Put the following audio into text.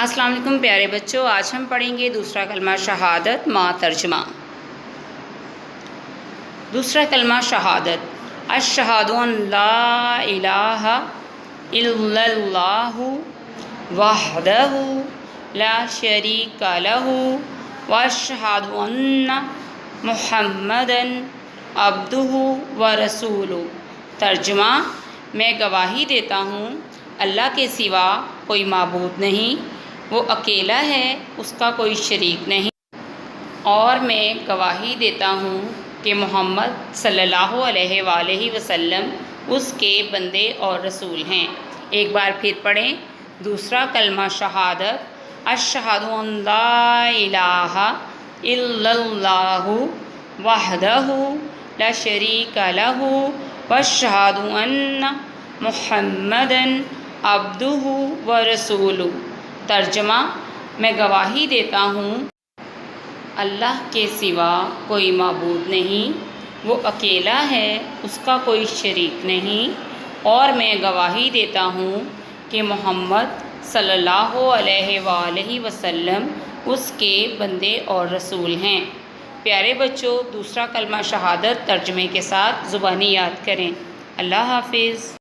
السلام علیکم پیارے بچوں، آج ہم پڑھیں گے دوسرا کلمہ شہادت ما ترجمہ۔ دوسرا کلمہ شہادت، اشہد ان لا الہ الا اللہ وحدہ لا شریک لہ واشہد ان محمدا عبدہ ورسولہ۔ ترجمہ، میں گواہی دیتا ہوں اللہ کے سوا کوئی معبود نہیں، وہ اکیلا ہے، اس کا کوئی شریک نہیں، اور میں گواہی دیتا ہوں کہ محمد صلی اللہ علیہ وآلہ وسلم اس کے بندے اور رسول ہیں۔ ایک بار پھر پڑھیں۔ دوسرا کلمہ شہادت، اشہد ان لا الہ الا اللہ وحدہ لا شریک لہ واشہد ان محمدا عبدہ ورسولہ۔ ترجمہ، میں گواہی دیتا ہوں اللہ کے سوا کوئی معبود نہیں، وہ اکیلا ہے، اس کا کوئی شریک نہیں، اور میں گواہی دیتا ہوں کہ محمد صلی اللہ علیہ وآلہ وسلم اس کے بندے اور رسول ہیں۔ پیارے بچوں، دوسرا کلمہ شہادت ترجمے کے ساتھ زبانی یاد کریں۔ اللہ حافظ۔